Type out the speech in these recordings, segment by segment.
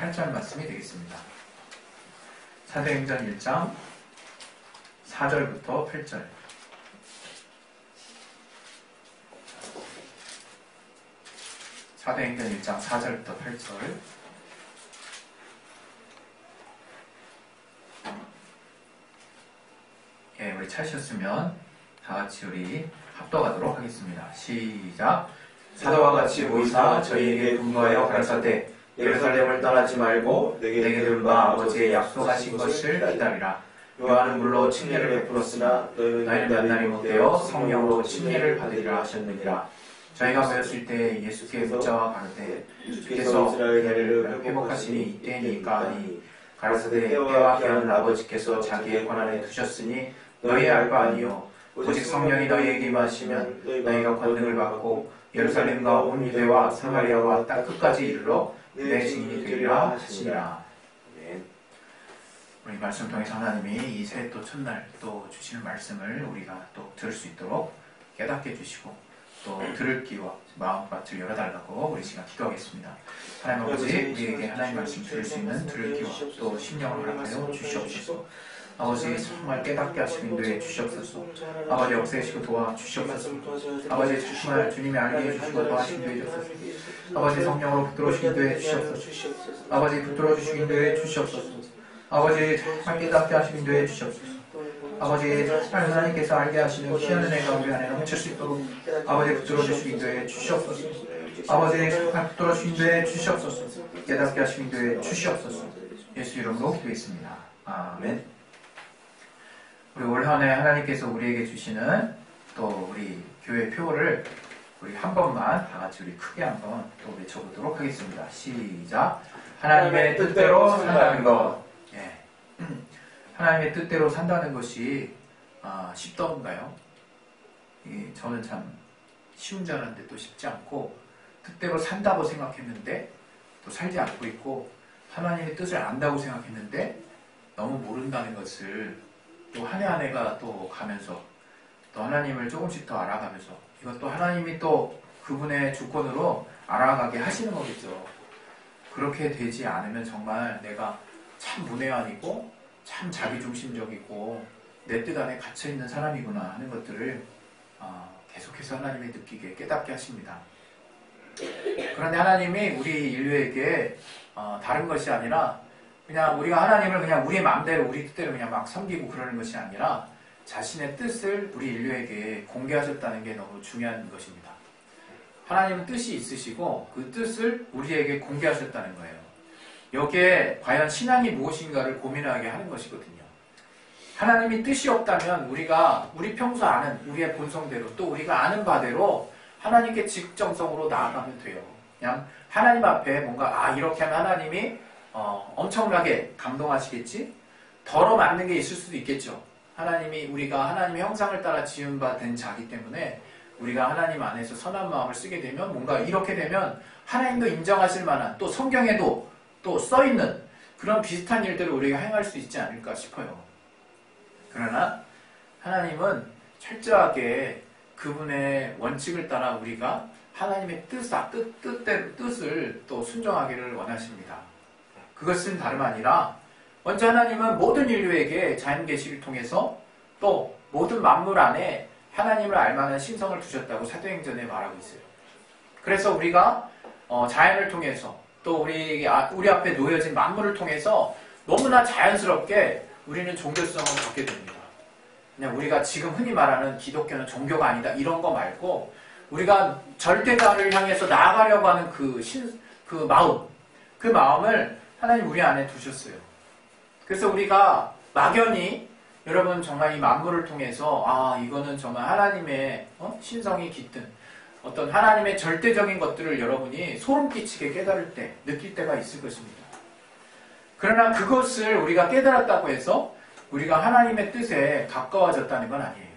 8절 말씀이 되겠습니다. 사도행전 1장 4절부터 8절. 사도행전 1장 4절부터 8절. 예, 우리 찾으셨으면 다 같이 우리 합독하도록 하겠습니다. 시작. 사도와 같이 모이사 저희에게 분부하여 가라사대 예루살렘을 떠나지 말고 내게 들은 바 아버지의 약속하신 것을 기다리라. 요한은 물로 침례를 베풀었으나 너희는 몇 날이 못되어 성령으로 침례를 받으리라 하셨느니라. 저희가 모였을 때 예수께 묻자와 가로되 주께서 이를 회복하시니 이때니까 하니 가라사대 때와 기한은 아버지께서 자기의 권한에 두셨으니 너희 알 바 아니요 오직 성령이 너희에게 임하시면 너희가 권능을 받고 예루살렘과 온 유대와 사마리아와 땅 끝까지 이르러 내 증인이 되리라 하시니라. 우리 말씀 통해서 하나님이 이 새해 또 첫날 또 주시는 말씀을 우리가 또 들을 수 있도록 깨닫게 해주시고 또 들을 귀와 마음밭을 열어달라고 우리 시간 기도하겠습니다. 하나님 아버지, 우리에게 하나님 말씀 들을 수 있는 들을 귀와 또 심령을 허락하여 주시옵소서. 아버지, 정말 깨닫게 하시고 인도해 주시옵소서. 아버지, 역사하시고 도와주시옵소서. 아버지, 정말 주님이 알게 해주시고 도와주시고 인도해 주옵소서. 아버지, 성령으로 붙들어 주시고 인도해 주시옵소서. 아버지, 붙들어 주시고 인도해 주시옵소서. 아버지, 정말 깨닫게 하시고 인도해 주시옵소서. 아버지, 정말 하나님께서 알게 하시는 귀한 은혜 가운데 안에 넘칠 수 있도록 아버지, 붙들어 주시고 인도해 주시옵소서. 아버지, 정말 붙들어 주시고 인도해 주시옵소서. 깨닫게 하시고 인도해 주시옵소서. 예수 이름으로 기도했습니다. 아멘. 우리 올 한 해 하나님께서 우리에게 주시는 또 우리 교회 표를 우리 한 번만 다 같이 우리 크게 한번 또 외쳐보도록 하겠습니다. 시작. 하나님의 뜻대로 산다는 것. 예. 하나님의 뜻대로 산다는 것이 쉽던가요? 저는 참 쉬운 줄 알았는데 또 쉽지 않고 뜻대로 산다고 생각했는데 또 살지 않고 있고 하나님의 뜻을 안다고 생각했는데 너무 모른다는 것을 또 한 해 한 해가 또 가면서 또 하나님을 조금씩 더 알아가면서 이것도 하나님이 또 그분의 주권으로 알아가게 하시는 거겠죠. 그렇게 되지 않으면 정말 내가 참 문외한이고 참 자기중심적이고 내 뜻 안에 갇혀있는 사람이구나 하는 것들을 계속해서 하나님이 느끼게 깨닫게 하십니다. 그런데 하나님이 우리 인류에게 다른 것이 아니라 그냥 우리가 하나님을 그냥 우리 마음대로 우리 뜻대로 그냥 막 섬기고 그러는 것이 아니라 자신의 뜻을 우리 인류에게 공개하셨다는 게 너무 중요한 것입니다. 하나님은 뜻이 있으시고 그 뜻을 우리에게 공개하셨다는 거예요. 여기에 과연 신앙이 무엇인가를 고민하게 하는 것이거든요. 하나님이 뜻이 없다면 우리 평소 아는 우리의 본성대로 또 우리가 아는 바대로 하나님께 직정성으로 나아가면 돼요. 그냥 하나님 앞에 뭔가 이렇게 하면 하나님이 엄청나게 감동하시겠지? 덜어 맞는 게 있을 수도 있겠죠. 하나님이 우리가 하나님의 형상을 따라 지은 바 된 자기 때문에 우리가 하나님 안에서 선한 마음을 쓰게 되면 뭔가 이렇게 되면 하나님도 인정하실 만한 또 성경에도 또 써있는 그런 비슷한 일들을 우리가 행할 수 있지 않을까 싶어요. 그러나 하나님은 철저하게 그분의 원칙을 따라 우리가 하나님의 뜻을 또 순종하기를 원하십니다. 그것은 다름 아니라 먼저 하나님은 모든 인류에게 자연계시를 통해서 또 모든 만물 안에 하나님을 알만한 신성을 두셨다고 사도행전에 말하고 있어요. 그래서 우리가 자연을 통해서 또 우리 앞에 놓여진 만물을 통해서 너무나 자연스럽게 우리는 종교성을 갖게 됩니다. 그냥 우리가 지금 흔히 말하는 기독교는 종교가 아니다 이런 거 말고 우리가 절대자를 향해서 나아가려고 하는 그 마음을 하나님 우리 안에 두셨어요. 그래서 우리가 막연히 여러분 정말 이 만물을 통해서 이거는 정말 하나님의 신성이 깃든 어떤 하나님의 절대적인 것들을 여러분이 소름 끼치게 깨달을 때 느낄 때가 있을 것입니다. 그러나 그것을 우리가 깨달았다고 해서 우리가 하나님의 뜻에 가까워졌다는 건 아니에요.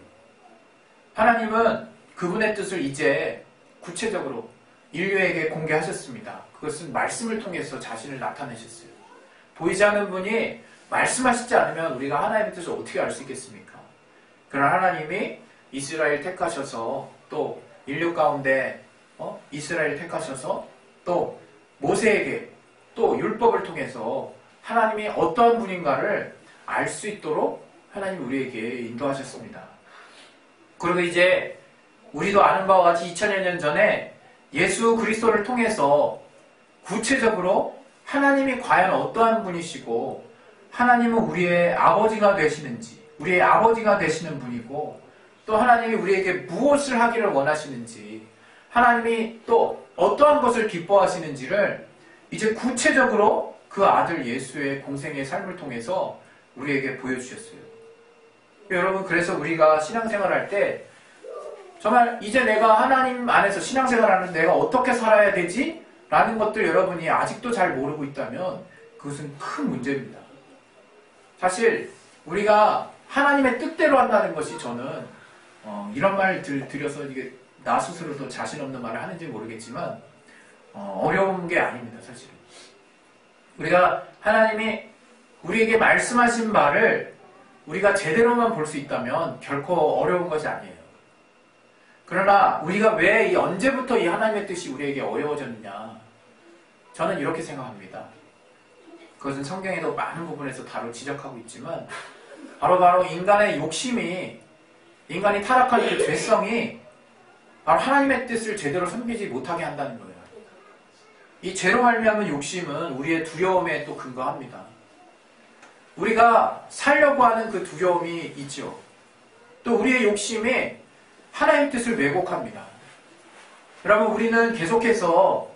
하나님은 그분의 뜻을 이제 구체적으로 인류에게 공개하셨습니다. 그것은 말씀을 통해서 자신을 나타내셨어요. 보이지 않는 분이 말씀하시지 않으면 우리가 하나님의 뜻을 어떻게 알 수 있겠습니까? 그러나 하나님이 이스라엘 택하셔서 또 인류 가운데 이스라엘 택하셔서 또 모세에게 또 율법을 통해서 통해서 하나님이 어떠한 분인가를 알 수 있도록 하나님 우리에게 인도하셨습니다. 그리고 이제 우리도 아는 바와 같이 2000여 년 전에 예수 그리스도를 통해서 구체적으로 하나님이 과연 어떠한 분이시고 하나님은 우리의 아버지가 되시는지, 우리의 아버지가 되시는 분이고 또 하나님이 우리에게 무엇을 하기를 원하시는지, 하나님이 또 어떠한 것을 기뻐하시는지를 이제 구체적으로 그 아들 예수의 공생의 삶을 통해서 우리에게 보여주셨어요. 여러분, 그래서 우리가 신앙생활할 때 정말 이제 내가 하나님 안에서 신앙생활하는 내가 어떻게 살아야 되지? 라는 것들 여러분이 아직도 잘 모르고 있다면 그것은 큰 문제입니다. 사실 우리가 하나님의 뜻대로 한다는 것이 저는 이런 말 드려서 이게 나 스스로도 자신 없는 말을 하는지 모르겠지만 어려운 게 아닙니다. 사실은 우리가 하나님이 우리에게 말씀하신 말을 우리가 제대로만 볼 수 있다면 결코 어려운 것이 아니에요. 그러나 우리가 왜 언제부터 이 하나님의 뜻이 우리에게 어려워졌느냐, 저는 이렇게 생각합니다. 그것은 성경에도 많은 부분에서 다루 지적하고 있지만 바로 인간의 욕심이, 인간이 타락한 그 죄성이 바로 하나님의 뜻을 제대로 섬기지 못하게 한다는 거예요. 이 죄로 말미암은 욕심은 우리의 두려움에 또 근거합니다. 우리가 살려고 하는 그 두려움이 있죠. 또 우리의 욕심이 하나님의 뜻을 왜곡합니다. 여러분, 우리는 계속해서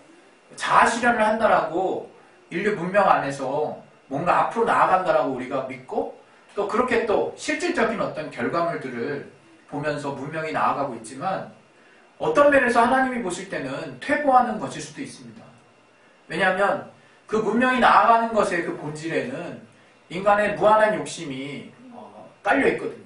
자아실현을 한다라고 인류 문명 안에서 뭔가 앞으로 나아간다라고 우리가 믿고 또 그렇게 또 실질적인 어떤 결과물들을 보면서 문명이 나아가고 있지만 어떤 면에서 하나님이 보실 때는 퇴보하는 것일 수도 있습니다. 왜냐하면 그 문명이 나아가는 것의 그 본질에는 인간의 무한한 욕심이 깔려 있거든요.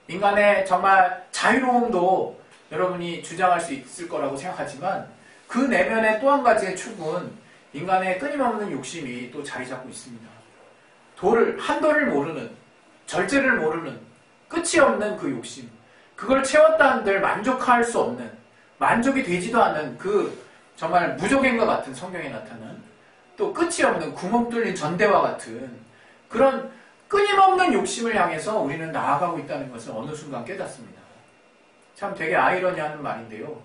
인간의 정말 자유로움도 여러분이 주장할 수 있을 거라고 생각하지만 그 내면의 또 한 가지의 축은 인간의 끊임없는 욕심이 또 자리 잡고 있습니다. 한도를 모르는, 절제를 모르는, 끝이 없는 그 욕심, 그걸 채웠다 한들 만족할 수 없는, 만족이 되지도 않는 그 정말 무적행과 같은 성경에 나타난 또 끝이 없는 구멍 뚫린 전대와 같은 그런 끊임없는 욕심을 향해서 우리는 나아가고 있다는 것을 어느 순간 깨닫습니다. 참 되게 아이러니한 말인데요.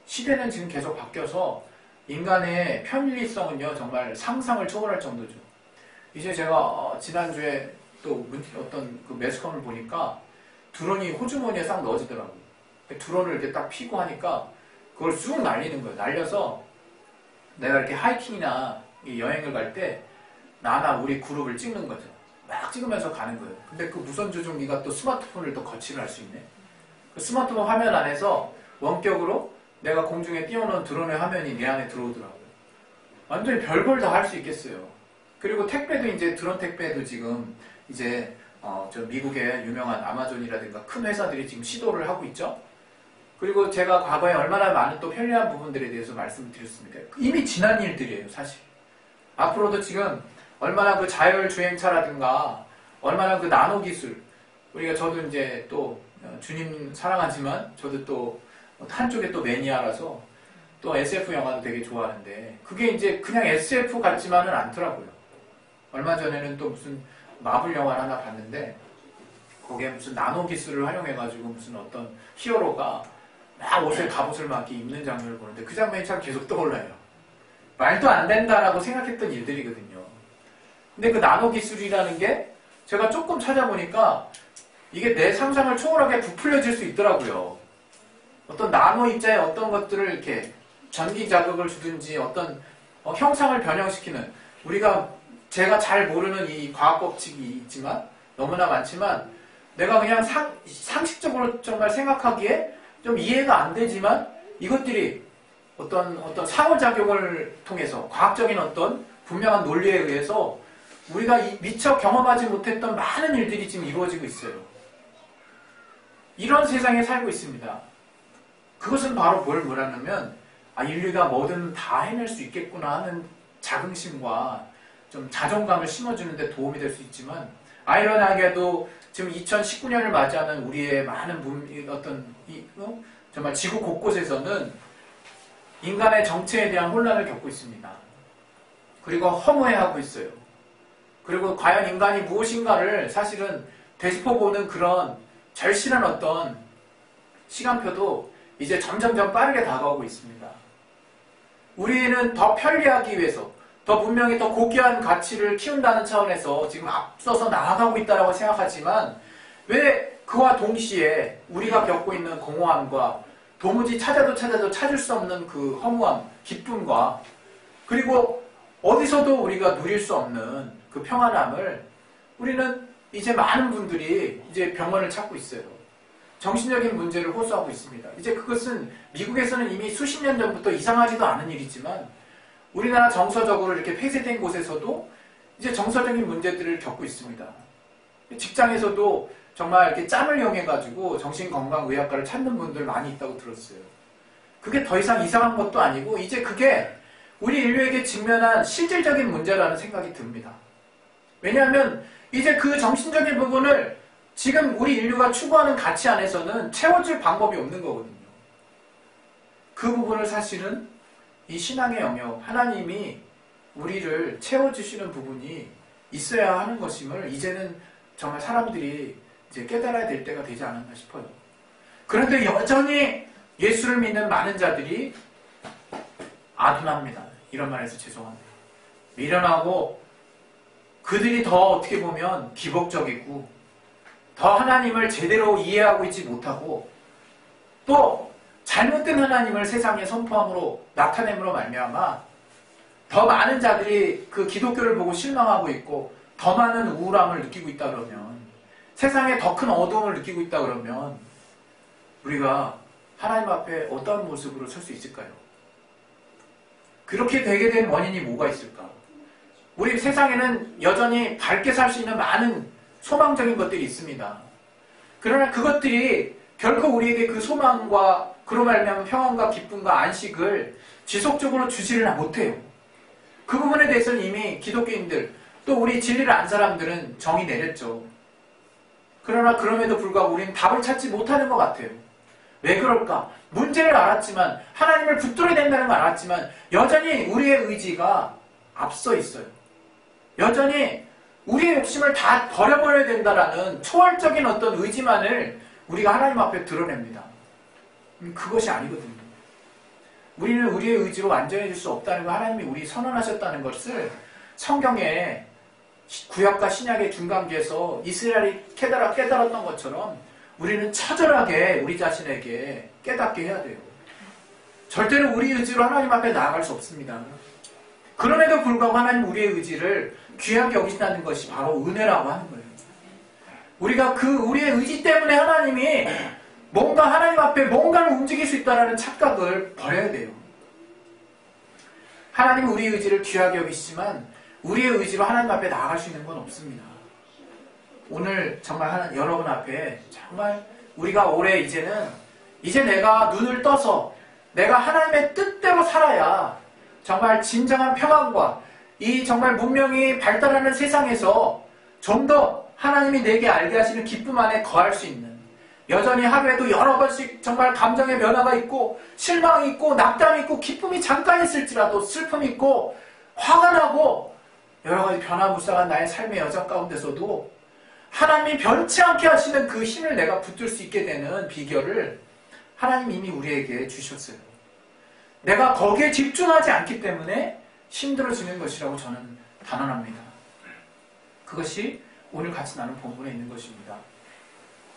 시대는 지금 계속 바뀌어서 인간의 편리성은요 정말 상상을 초월할 정도죠. 이제 제가 지난주에 또 어떤 그 매스컴을 보니까 드론이 호주머니에 싹 넣어지더라고요. 드론을 이렇게 딱 피고 하니까 그걸 쑥 날리는 거예요. 날려서 내가 이렇게 하이킹이나 여행을 갈 때 나나 우리 그룹을 찍는 거죠. 막 찍으면서 가는 거예요. 근데 그 무선 조종기가 또 스마트폰을 또 거치를 할 수 있네. 그 스마트폰 화면 안에서 원격으로 내가 공중에 띄워놓은 드론의 화면이 내 안에 들어오더라고요. 완전히 별걸 다 할 수 있겠어요. 그리고 택배도 이제 드론 택배도 지금 이제 저 미국의 유명한 아마존이라든가 큰 회사들이 지금 시도를 하고 있죠. 그리고 제가 과거에 얼마나 많은 또 편리한 부분들에 대해서 말씀을 드렸습니까? 이미 지난 일들이에요, 사실. 앞으로도 지금 얼마나 그 자율주행차라든가 얼마나 그 나노 기술, 우리가 저도 이제 또 주님 사랑하지만 저도 또 한쪽에 또 매니아라서 또 SF 영화도 되게 좋아하는데 그게 이제 그냥 SF 같지만은 않더라고요. 얼마 전에는 또 무슨 마블 영화를 하나 봤는데 거기에 무슨 나노 기술을 활용해가지고 무슨 어떤 히어로가 막 옷에 갑옷을 막 입는 장면을 보는데 그 장면이 참 계속 떠올라요. 말도 안 된다라고 생각했던 일들이거든요. 근데 그 나노 기술이라는 게 제가 조금 찾아보니까 이게 내 상상을 초월하게 부풀려질 수 있더라고요. 어떤 나노 입자에 어떤 것들을 이렇게 전기 자극을 주든지 어떤 형상을 변형시키는 제가 잘 모르는 이 과학 법칙이 있지만 너무나 많지만 내가 그냥 상식적으로 정말 생각하기에 좀 이해가 안 되지만 이것들이 어떤 상호작용을 통해서 과학적인 어떤 분명한 논리에 의해서 우리가 미처 경험하지 못했던 많은 일들이 지금 이루어지고 있어요. 이런 세상에 살고 있습니다. 그것은 바로 뭘 말하냐면 인류가 뭐든 다 해낼 수 있겠구나 하는 자긍심과 좀 자존감을 심어주는데 도움이 될 수 있지만 아이러니하게도 지금 2019년을 맞이하는 우리의 많은 정말 지구 곳곳에서는 인간의 정체에 대한 혼란을 겪고 있습니다. 그리고 허무해하고 있어요. 그리고 과연 인간이 무엇인가를 사실은 되짚어보는 그런 절실한 어떤 시간표도 이제 점점점 빠르게 다가오고 있습니다. 우리는 더 편리하기 위해서, 더 문명이 더 고귀한 가치를 키운다는 차원에서 지금 앞서서 나아가고 있다고 생각하지만, 왜 그와 동시에 우리가 겪고 있는 공허함과 도무지 찾아도 찾을 수 없는 그 허무함, 기쁨과, 그리고 어디서도 우리가 누릴 수 없는 그 평안함을 우리는 이제 많은 분들이 이제 병원을 찾고 있어요. 정신적인 문제를 호소하고 있습니다. 이제 그것은 미국에서는 이미 수십 년 전부터 이상하지도 않은 일이지만, 우리나라 정서적으로 이렇게 폐쇄된 곳에서도 이제 정서적인 문제들을 겪고 있습니다. 직장에서도 정말 이렇게 짬을 이용해가지고 정신건강의학과를 찾는 분들 많이 있다고 들었어요. 그게 더 이상 이상한 것도 아니고, 이제 그게 우리 인류에게 직면한 실질적인 문제라는 생각이 듭니다. 왜냐하면 이제 그 정신적인 부분을 지금 우리 인류가 추구하는 가치 안에서는 채워줄 방법이 없는 거거든요. 그 부분을 사실은 이 신앙의 영역, 하나님이 우리를 채워주시는 부분이 있어야 하는 것임을 이제는 정말 사람들이 이제 깨달아야 될 때가 되지 않았나 싶어요. 그런데 여전히 예수를 믿는 많은 자들이 아둔합니다. 이런 말해서 죄송합니다. 미련하고, 그들이 더 어떻게 보면 기복적이고, 더 하나님을 제대로 이해하고 있지 못하고, 또 잘못된 하나님을 세상에 선포함으로 나타냄으로 말미암아 더 많은 자들이 그 기독교를 보고 실망하고 있고, 더 많은 우울함을 느끼고 있다 그러면, 세상에 더 큰 어두움을 느끼고 있다 그러면 우리가 하나님 앞에 어떤 모습으로 설 수 있을까요? 그렇게 되게 된 원인이 뭐가 있을까? 우리 세상에는 여전히 밝게 살 수 있는 많은 소망적인 것들이 있습니다. 그러나 그것들이 결코 우리에게 그 소망과 그로 말미암은 평안과 기쁨과 안식을 지속적으로 주지를 못해요. 그 부분에 대해서는 이미 기독교인들, 또 우리 진리를 안 사람들은 정의 내렸죠. 그러나 그럼에도 불구하고 우리는 답을 찾지 못하는 것 같아요. 왜 그럴까? 문제를 알았지만, 하나님을 붙들어야 된다는 걸 알았지만, 여전히 우리의 의지가 앞서 있어요. 여전히 우리의 욕심을 다 버려버려야 된다라는 초월적인 어떤 의지만을 우리가 하나님 앞에 드러냅니다. 그것이 아니거든요. 우리는 우리의 의지로 완전해질 수 없다는 걸 하나님이 우리 선언하셨다는 것을 성경에 구약과 신약의 중간기에서 이스라엘이 깨달았던 것처럼 우리는 처절하게 우리 자신에게 깨닫게 해야 돼요. 절대로 우리 의지로 하나님 앞에 나아갈 수 없습니다. 그럼에도 불구하고 하나님 우리의 의지를 귀하게 여기신다는 것이 바로 은혜라고 하는 거예요. 우리가 그 우리의 의지 때문에 하나님이 뭔가 하나님 앞에 뭔가를 움직일 수 있다는 착각을 버려야 돼요. 하나님은 우리의 의지를 귀하게 여기시지만 우리의 의지로 하나님 앞에 나아갈 수 있는 건 없습니다. 오늘 정말 여러분 앞에 정말 우리가 올해 이제 내가 눈을 떠서 내가 하나님의 뜻대로 살아야 정말 진정한 평안과 이 정말 문명이 발달하는 세상에서 좀 더 하나님이 내게 알게 하시는 기쁨 안에 거할 수 있는, 여전히 하루에도 여러 번씩 정말 감정의 변화가 있고 실망이 있고 낙담이 있고 기쁨이 잠깐 있을지라도 슬픔이 있고 화가 나고 여러 가지 변화무쌍한 나의 삶의 여정 가운데서도 하나님이 변치 않게 하시는 그 힘을 내가 붙들 수 있게 되는 비결을 하나님이 이미 우리에게 주셨어요. 내가 거기에 집중하지 않기 때문에 힘들어지는 것이라고 저는 단언합니다. 그것이 오늘 같이 나눈 본문에 있는 것입니다.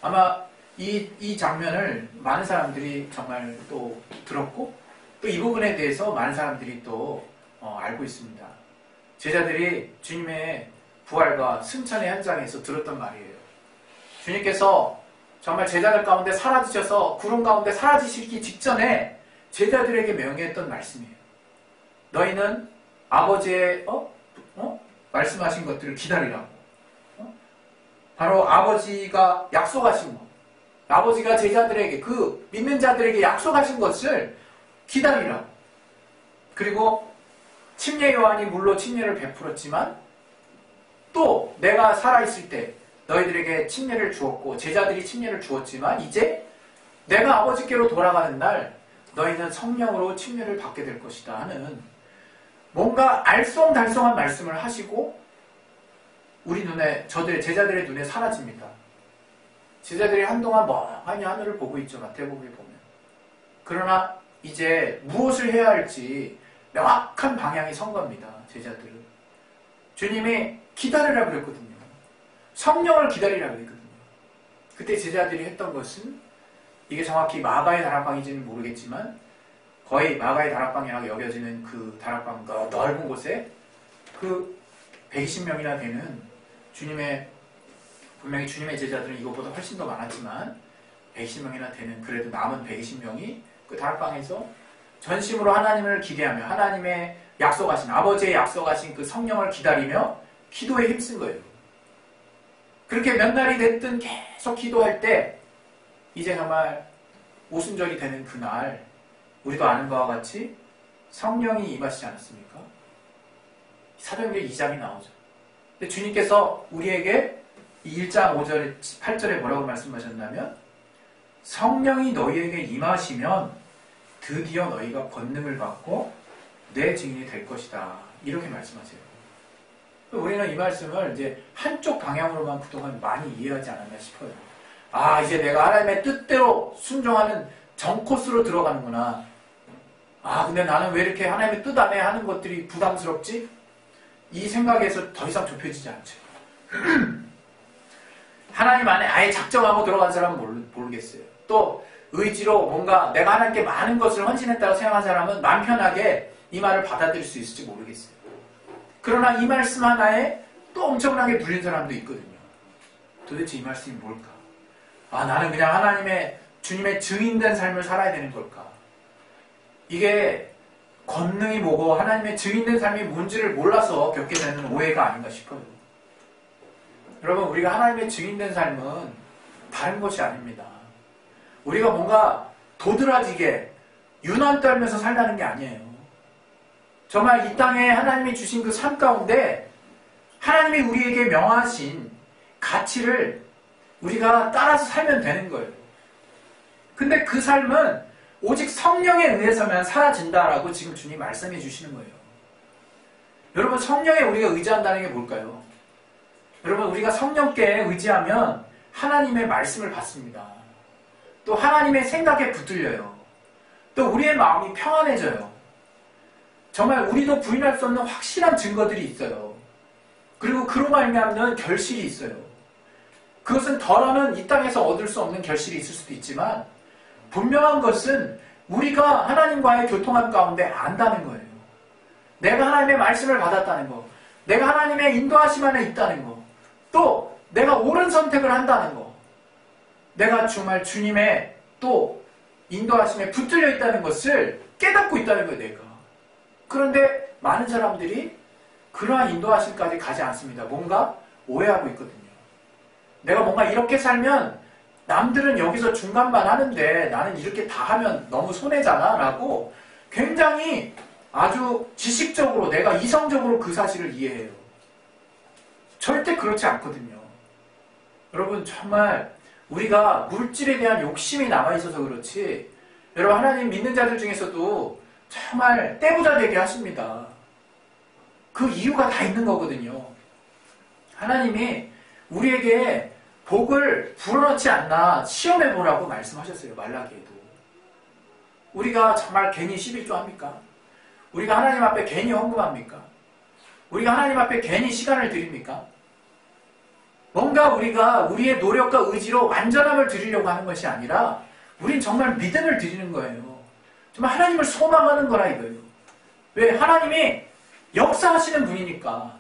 아마 이 장면을 많은 사람들이 정말 또 들었고 또 이 부분에 대해서 많은 사람들이 또 알고 있습니다. 제자들이 주님의 부활과 승천의 현장에서 들었던 말이에요. 주님께서 정말 제자들 가운데 사라지셔서 구름 가운데 사라지시기 직전에 제자들에게 명예했던 말씀이에요. 너희는 아버지의 말씀하신 것들을 기다리라고. 바로 아버지가 약속하신 것, 아버지가 제자들에게, 그 믿는 자들에게 약속하신 것을 기다리라고. 그리고 침례 요한이 물로 침례를 베풀었지만 또 내가 살아있을 때 너희들에게 침례를 주었고 제자들이 침례를 주었지만 이제 내가 아버지께로 돌아가는 날 너희는 성령으로 침례를 받게 될 것이다 하는 뭔가 알쏭달쏭한 말씀을 하시고 우리 눈에, 제자들의 눈에 사라집니다. 제자들이 한동안 멍하니 하늘을 보고 있죠. 마태복음에 보면. 그러나 이제 무엇을 해야 할지 명확한 방향이 선 겁니다. 제자들은. 주님이 기다리라 그랬거든요. 성령을 기다리라 그랬거든요. 그때 제자들이 했던 것은, 이게 정확히 마가의 다락방인지는 모르겠지만 거의 마가의 다락방이라고 여겨지는 그 다락방, 그 넓은 곳에 그 120명이나 되는 분명히 주님의 제자들은 이것보다 훨씬 더 많았지만 120명이나 되는, 그래도 남은 120명이 그 다락방에서 전심으로 하나님을 기대하며 하나님의 약속하신, 아버지의 약속하신 그 성령을 기다리며 기도에 힘쓴 거예요. 그렇게 몇 날이 됐든 계속 기도할 때 이제 정말 오순절이 되는 그날, 우리도 아는 바와 같이 성령이 임하시지 않았습니까? 사도행전 2장이 나오죠. 근데 주님께서 우리에게 이 1장 5절, 8절에 뭐라고 말씀하셨냐면, 성령이 너희에게 임하시면 드디어 너희가 권능을 받고 내 증인이 될 것이다. 이렇게 말씀하세요. 우리는 이 말씀을 이제 한쪽 방향으로만 그동안 많이 이해하지 않았나 싶어요. 아, 이제 내가 하나님의 뜻대로 순종하는 정코스로 들어가는구나. 아, 근데 나는 왜 이렇게 하나님의 뜻 안에 하는 것들이 부담스럽지? 이 생각에서 더 이상 좁혀지지 않죠. 하나님 안에 아예 작정하고 들어간 사람은 모르겠어요. 또 의지로 뭔가 내가 하나님께 많은 것을 헌신했다고 생각한 사람은 마음 편하게 이 말을 받아들일 수 있을지 모르겠어요. 그러나 이 말씀 하나에 또 엄청나게 눌린 사람도 있거든요. 도대체 이 말씀이 뭘까? 아, 나는 그냥 하나님의, 주님의 증인된 삶을 살아야 되는 걸까? 이게 권능이 뭐고 하나님의 증인된 삶이 뭔지를 몰라서 겪게 되는 오해가 아닌가 싶어요. 여러분, 우리가 하나님의 증인된 삶은 다른 것이 아닙니다. 우리가 뭔가 도드라지게 유난 떨면서 살다는 게 아니에요. 정말 이 땅에 하나님이 주신 그 삶 가운데 하나님이 우리에게 명하신 가치를 우리가 따라서 살면 되는 거예요. 근데 그 삶은 오직 성령에 의해서만 사라진다라고 지금 주님 말씀해 주시는 거예요. 여러분, 성령에 우리가 의지한다는 게 뭘까요? 여러분, 우리가 성령께 의지하면 하나님의 말씀을 받습니다. 또 하나님의 생각에 붙들려요. 또 우리의 마음이 평안해져요. 정말 우리도 부인할 수 없는 확실한 증거들이 있어요. 그리고 그로 말미암는 결실이 있어요. 그것은 더러는 이 땅에서 얻을 수 없는 결실이 있을 수도 있지만 분명한 것은 우리가 하나님과의 교통함 가운데 안다는 거예요. 내가 하나님의 말씀을 받았다는 거, 내가 하나님의 인도하심 안에 있다는 거, 또 내가 옳은 선택을 한다는 거, 내가 정말 주님의 또 인도하심에 붙들려 있다는 것을 깨닫고 있다는 거예요, 내가. 그런데 많은 사람들이 그러한 인도하심까지 가지 않습니다. 뭔가 오해하고 있거든요. 내가 뭔가 이렇게 살면 남들은 여기서 중간만 하는데 나는 이렇게 다 하면 너무 손해잖아 라고 굉장히 아주 지식적으로, 내가 이성적으로 그 사실을 이해해요. 절대 그렇지 않거든요. 여러분, 정말 우리가 물질에 대한 욕심이 남아있어서 그렇지, 여러분, 하나님 믿는 자들 중에서도 정말 떼부자 되게 하십니다. 그 이유가 다 있는 거거든요. 하나님이 우리에게 복을 불어넣지 않나 시험해보라고 말씀하셨어요. 말라기에도. 우리가 정말 괜히 11조 합니까? 우리가 하나님 앞에 괜히 헌금합니까? 우리가 하나님 앞에 괜히 시간을 드립니까? 뭔가 우리가 우리의 노력과 의지로 완전함을 드리려고 하는 것이 아니라 우린 정말 믿음을 드리는 거예요. 정말 하나님을 소망하는 거라 이거예요. 왜? 하나님이 역사하시는 분이니까.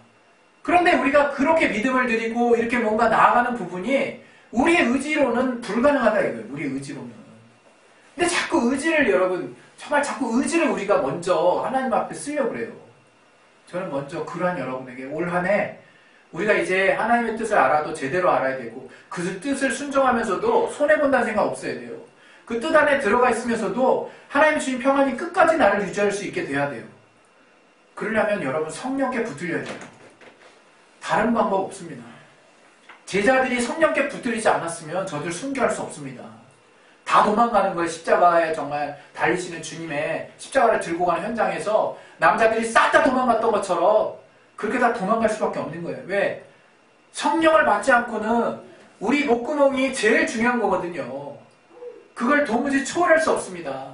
그런데 우리가 그렇게 믿음을 드리고 이렇게 뭔가 나아가는 부분이 우리의 의지로는 불가능하다 이거예요. 우리의 의지로는. 근데 자꾸 의지를, 여러분, 정말 자꾸 의지를 우리가 먼저 하나님 앞에 쓰려고 그래요. 저는 먼저 그러한 여러분에게 올 한 해 우리가 이제 하나님의 뜻을 알아도 제대로 알아야 되고 그 뜻을 순종하면서도 손해본다는 생각 없어야 돼요. 그 뜻 안에 들어가 있으면서도 하나님 주신 평안이 끝까지 나를 유지할 수 있게 돼야 돼요. 그러려면 여러분 성령께 붙들려야 돼요. 다른 방법 없습니다. 제자들이 성령께 붙들리지 않았으면 저들 순교할 수 없습니다. 다 도망가는 거예요. 십자가에 정말 달리시는 주님의 십자가를 들고 가는 현장에서 남자들이 싹 다 도망갔던 것처럼 그렇게 다 도망갈 수밖에 없는 거예요. 왜? 성령을 받지 않고는 우리 목구멍이 제일 중요한 거거든요. 그걸 도무지 초월할 수 없습니다.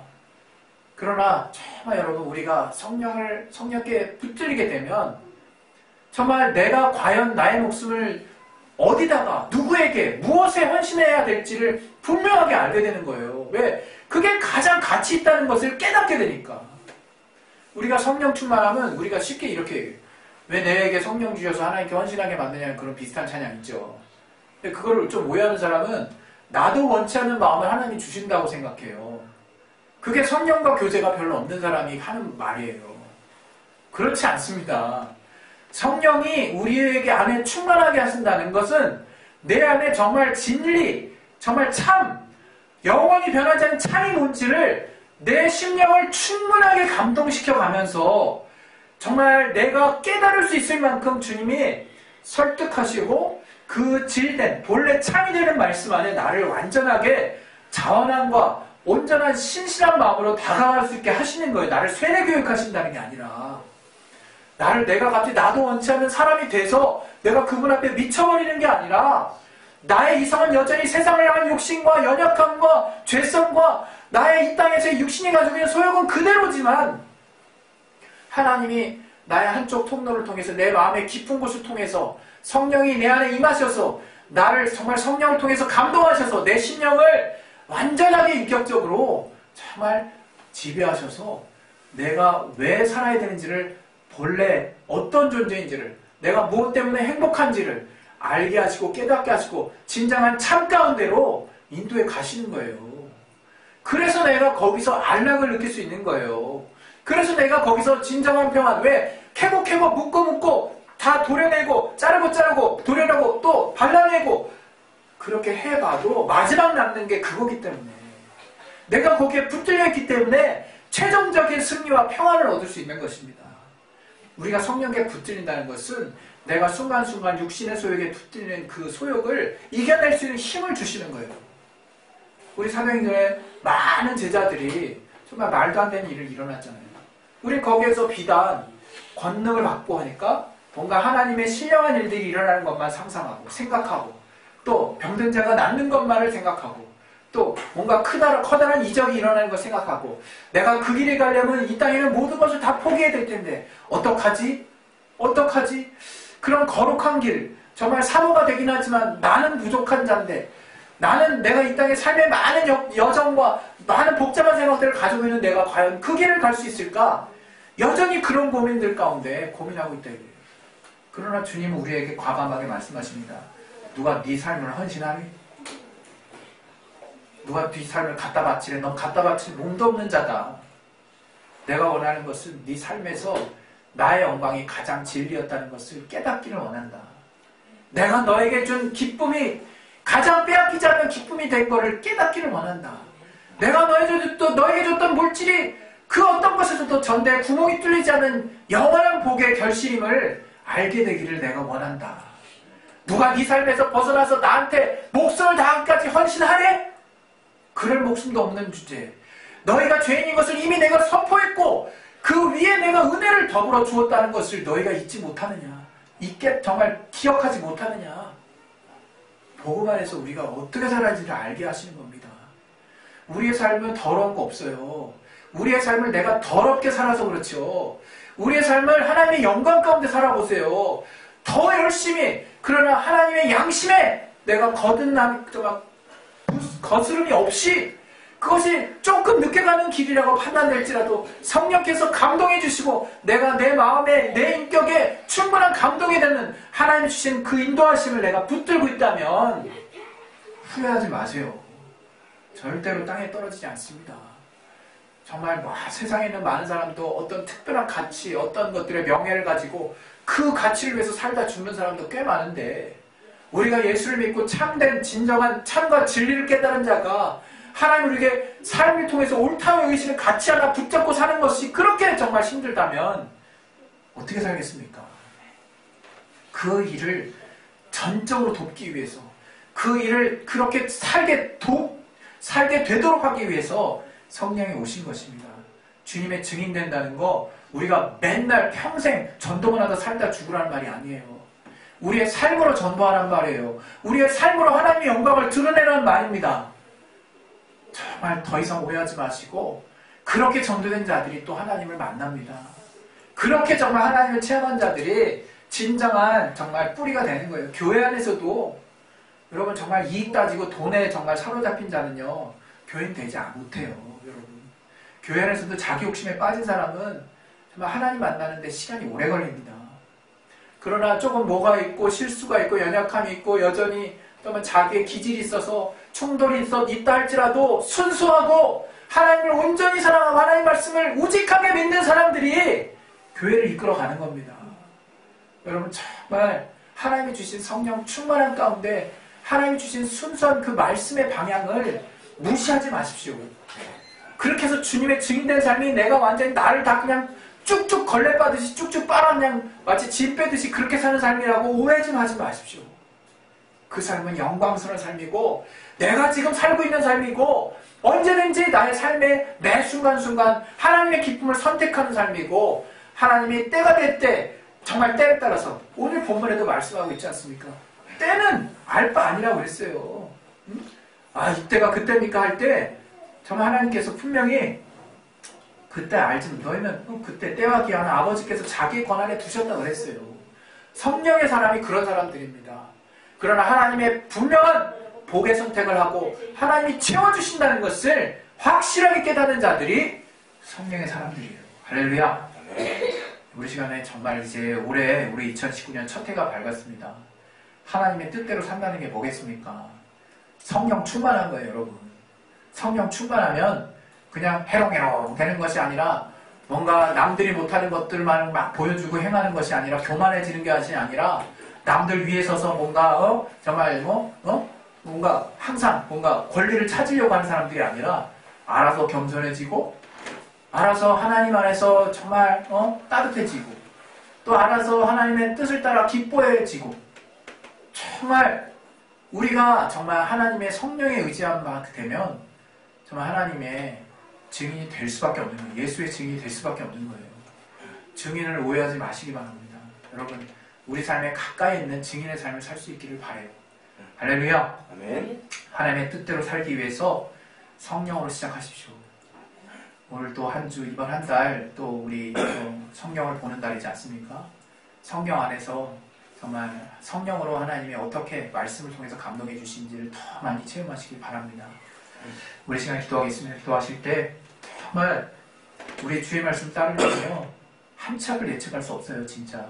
그러나 정말 여러분, 우리가 성령께 붙들리게 되면 정말 내가 과연 나의 목숨을 어디다가 누구에게 무엇에 헌신해야 될지를 분명하게 알게 되는 거예요. 왜? 그게 가장 가치 있다는 것을 깨닫게 되니까. 우리가 성령 충만하면 우리가 쉽게 이렇게, 왜 내게 성령 주셔서 하나님께 헌신하게 만드냐는 그런 비슷한 찬양 있죠. 근데 그거를 좀 오해하는 사람은 나도 원치 않는 마음을 하나님이 주신다고 생각해요. 그게 성령과 교제가 별로 없는 사람이 하는 말이에요. 그렇지 않습니다. 성령이 우리에게 안에 충만하게 하신다는 것은 내 안에 정말 진리, 정말 참, 영원히 변하지 않는 참이 뭔지를 내 심령을 충분하게 감동시켜 가면서 정말 내가 깨달을 수 있을 만큼 주님이 설득하시고 그 진리된 본래 참이 되는 말씀 안에 나를 완전하게 자원함과 온전한 신실한 마음으로 다가갈 수 있게 하시는 거예요. 나를 세뇌 교육하신다는 게 아니라 내가 갑자기 나도 원치 않는 사람이 돼서 내가 그분 앞에 미쳐버리는 게 아니라 나의 이성은 여전히 세상을 향한 욕심과 연약함과 죄성과 나의 이 땅에서 육신이 가지고 있는 소욕은 그대로지만 하나님이 나의 한쪽 통로를 통해서 내 마음의 깊은 곳을 통해서 성령이 내 안에 임하셔서 나를 정말 성령을 통해서 감동하셔서 내 심령을 완전하게 인격적으로 정말 지배하셔서 내가 왜 살아야 되는지를, 본래 어떤 존재인지를, 내가 무엇 때문에 행복한지를 알게 하시고 깨닫게 하시고 진정한 참 가운데로 인도에 가시는 거예요. 그래서 내가 거기서 안락을 느낄 수 있는 거예요. 그래서 내가 거기서 진정한 평안, 왜 캐고 묶고 다 도려내고 자르고 도려내고 또 발라내고 그렇게 해봐도 마지막 남는 게 그거기 때문에, 내가 거기에 붙들려 있기 때문에 최종적인 승리와 평안을 얻을 수 있는 것입니다. 우리가 성령께 붙들린다는 것은 내가 순간순간 육신의 소욕에 붙들리는 그 소욕을 이겨낼 수 있는 힘을 주시는 거예요. 우리 사도행전에 많은 제자들이 정말 말도 안 되는 일을 일어났잖아요. 우리 거기에서 비단 권능을 받고 하니까 뭔가 하나님의 신령한 일들이 일어나는 것만 상상하고 생각하고, 또 병든 자가 낫는 것만을 생각하고, 또 뭔가 커다란 이적이 일어나는 걸 생각하고, 내가 그 길에 가려면 이 땅에는 모든 것을 다 포기해야 될 텐데 어떡하지? 그런 거룩한 길, 정말 사모가 되긴 하지만 나는 부족한 자인데, 나는 내가 이 땅에 삶의 많은 여정과 많은 복잡한 생각들을 가지고 있는 내가 과연 그 길을 갈 수 있을까? 여전히 그런 고민들 가운데 고민하고 있다 이거예요. 그러나 주님은 우리에게 과감하게 말씀하십니다. 누가 네 삶을 헌신하니? 누가 네 삶을 갖다 바치래? 넌 갖다 바칠 몸도 없는 자다. 내가 원하는 것은 네 삶에서 나의 영광이 가장 진리였다는 것을 깨닫기를 원한다. 내가 너에게 준 기쁨이 가장 빼앗기지 않는 기쁨이 된 것을 깨닫기를 원한다. 내가 너에게 줬던 물질이 그 어떤 것에서도 전대에 구멍이 뚫리지 않은 영원한 복의 결실임을 알게 되기를 내가 원한다. 누가 네 삶에서 벗어나서 나한테 목숨을 다하기까지 헌신하래? 그럴 목숨도 없는 주제. 너희가 죄인인 것을 이미 내가 선포했고 그 위에 내가 은혜를 더불어 주었다는 것을 너희가 잊지 못하느냐? 정말 기억하지 못하느냐? 복음 안에서 우리가 어떻게 살아야지를 알게 하시는 겁니다. 우리의 삶은 더러운 거 없어요. 우리의 삶을 내가 더럽게 살아서 그렇죠. 우리의 삶을 하나님의 영광 가운데 살아보세요. 더 열심히, 그러나 하나님의 양심에 내가 거스름이 없이, 그것이 조금 늦게 가는 길이라고 판단될지라도 성령께서 감동해 주시고 내가 내 마음에, 내 인격에 충분한 감동이 되는 하나님이 주신 그 인도하심을 내가 붙들고 있다면 후회하지 마세요. 절대로 땅에 떨어지지 않습니다. 정말 세상에 있는 많은 사람도 어떤 특별한 가치, 어떤 것들의 명예를 가지고 그 가치를 위해서 살다 죽는 사람도 꽤 많은데, 우리가 예수를 믿고 참된 진정한 참과 진리를 깨달은 자가 하나님 우리에게 삶을 통해서 옳다고 여기시는 가치 하나 붙잡고 사는 것이 그렇게 정말 힘들다면 어떻게 살겠습니까? 그 일을 전적으로 돕기 위해서, 그 일을 그렇게 살게 되도록 하기 위해서 성령이 오신 것입니다. 주님의 증인 된다는 거 우리가 맨날 평생 전도만 하다 살다 죽으라는 말이 아니에요. 우리의 삶으로 전도하란 말이에요. 우리의 삶으로 하나님의 영광을 드러내라는 말입니다. 정말 더 이상 오해하지 마시고 그렇게 전도된 자들이 또 하나님을 만납니다. 그렇게 정말 하나님을 체험한 자들이 진정한 정말 뿌리가 되는 거예요. 교회 안에서도 여러분 정말 이익 따지고 돈에 정말 사로잡힌 자는요 교인 되지 못해요. 여러분 교회 안에서도 자기 욕심에 빠진 사람은 정말 하나님 만나는데 시간이 오래 걸립니다. 그러나 조금 뭐가 있고 실수가 있고 연약함이 있고 여전히 또는 자기의 기질이 있어서 충돌이 있다 할지라도 순수하고 하나님을 온전히 사랑하고 하나님 말씀을 우직하게 믿는 사람들이 교회를 이끌어가는 겁니다. 여러분 정말 하나님이 주신 성령 충만한 가운데 하나님이 주신 순수한 그 말씀의 방향을 무시하지 마십시오. 그렇게 해서 주님의 증인된 삶이 내가 완전히 나를 다 그냥 쭉쭉 걸레빠듯이 쭉쭉 빨아 그냥 마치 진 빼듯이 그렇게 사는 삶이라고 오해 좀 하지 마십시오. 그 삶은 영광스러운 삶이고 내가 지금 살고 있는 삶이고 언제든지 나의 삶의 매 순간순간 하나님의 기쁨을 선택하는 삶이고 하나님이 때가 될 때 정말 때에 따라서 오늘 본문에도 말씀하고 있지 않습니까? 때는 알 바 아니라고 그랬어요. 아 이때가 그때입니까 할 때 정말 하나님께서 분명히 그때 알지 너희는 그때 때와 기한을 아버지께서 자기 권한에 두셨다고 그랬어요. 성령의 사람이 그런 사람들입니다. 그러나 하나님의 분명한 복의 선택을 하고 하나님이 채워주신다는 것을 확실하게 깨닫는 자들이 성령의 사람들이에요. 할렐루야. 우리 시간에 정말 이제 올해 우리 2019년 첫 해가 밝았습니다. 하나님의 뜻대로 산다는 게 뭐겠습니까? 성령 충만한 거예요, 여러분. 성령 충만하면 그냥 해롱해롱 되는 것이 아니라 뭔가 남들이 못하는 것들만 막 보여주고 행하는 것이 아니라 교만해지는 것이 아니라 남들 위에 서서 뭔가 정말 뭔가 항상 뭔가 권리를 찾으려고 하는 사람들이 아니라 알아서 겸손해지고 알아서 하나님 안에서 정말 따뜻해지고 또 알아서 하나님의 뜻을 따라 기뻐해지고 정말 우리가 정말 하나님의 성령에 의지한 바 되면 정말 하나님의 증인이 될 수밖에 없는 거예요. 예수의 증인이 될 수밖에 없는 거예요. 증인을 오해하지 마시기 바랍니다. 여러분 우리 삶에 가까이 있는 증인의 삶을 살 수 있기를 바라요. 할렐루야. 아멘. 하나님의 뜻대로 살기 위해서 성령으로 시작하십시오. 오늘 또 한 주 이번 한 달 또 우리 성경을 보는 달이지 않습니까? 성경 안에서 정말 성령으로 하나님이 어떻게 말씀을 통해서 감동해 주신지를 더 많이 체험하시길 바랍니다. 우리 시간에 기도하겠습니다. 기도하실 때 정말 우리 주의 말씀 따르면요 한 치 앞을 예측할 수 없어요. 진짜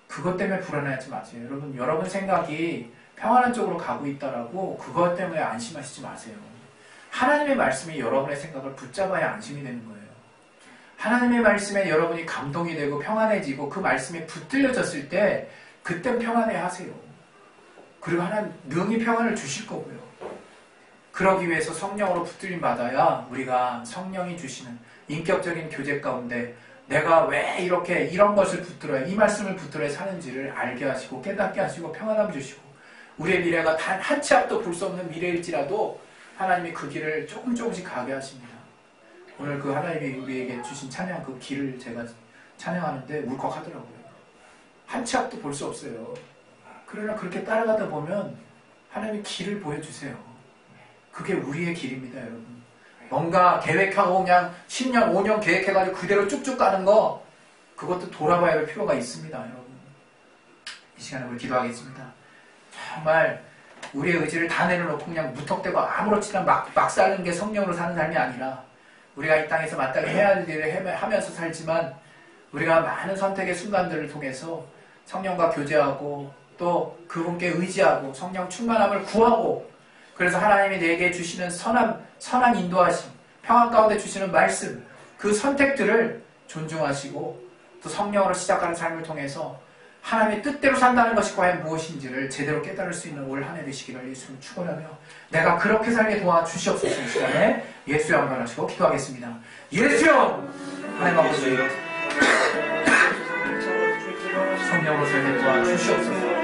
그것 때문에 불안해하지 마세요. 여러분 생각이 평안한 쪽으로 가고 있다라고 그것 때문에 안심하시지 마세요. 하나님의 말씀이 여러분의 생각을 붙잡아야 안심이 되는 거예요. 하나님의 말씀에 여러분이 감동이 되고 평안해지고 그 말씀에 붙들려졌을 때 그땐 평안해 하세요. 그리고 하나님 능히 평안을 주실 거고요. 그러기 위해서 성령으로 붙들림 받아야 우리가 성령이 주시는 인격적인 교제 가운데 내가 왜 이렇게 이런 것을 붙들어야 이 말씀을 붙들어야 사는지를 알게 하시고 깨닫게 하시고 평안함 주시고 우리의 미래가 단 한 치 앞도 볼 수 없는 미래일지라도 하나님이 그 길을 조금씩 가게 하십니다. 오늘 그 하나님이 우리에게 주신 찬양 그 길을 제가 찬양하는데 울컥하더라고요. 한 치 앞도 볼 수 없어요. 그러나 그렇게 따라가다 보면 하나님이 길을 보여주세요. 그게 우리의 길입니다, 여러분. 뭔가 계획하고 그냥 10년, 5년 계획해가지고 그대로 쭉쭉 가는 거 그것도 돌아봐야 할 필요가 있습니다, 여러분. 이 시간에 우리 기도하겠습니다. 정말 우리의 의지를 다 내려놓고 그냥 무턱대고 아무렇지나 막 사는 게 성령으로 사는 삶이 아니라 우리가 이 땅에서 마땅히 해야 할 일을 하면서 살지만 우리가 많은 선택의 순간들을 통해서 성령과 교제하고 또 그분께 의지하고 성령 충만함을 구하고 그래서 하나님이 내게 주시는 선한 인도하심, 평안 가운데 주시는 말씀, 그 선택들을 존중하시고 또 성령으로 시작하는 삶을 통해서 하나님의 뜻대로 산다는 것이 과연 무엇인지를 제대로 깨달을 수 있는 올 한 해 되시기를 예수님 축원하며 내가 그렇게 살게 도와주시옵소서. 이 시간에 예수의 이름으로 하시고 기도하겠습니다. 예수여! 하나님 아버지 성령으로 살게 도와주시옵소서.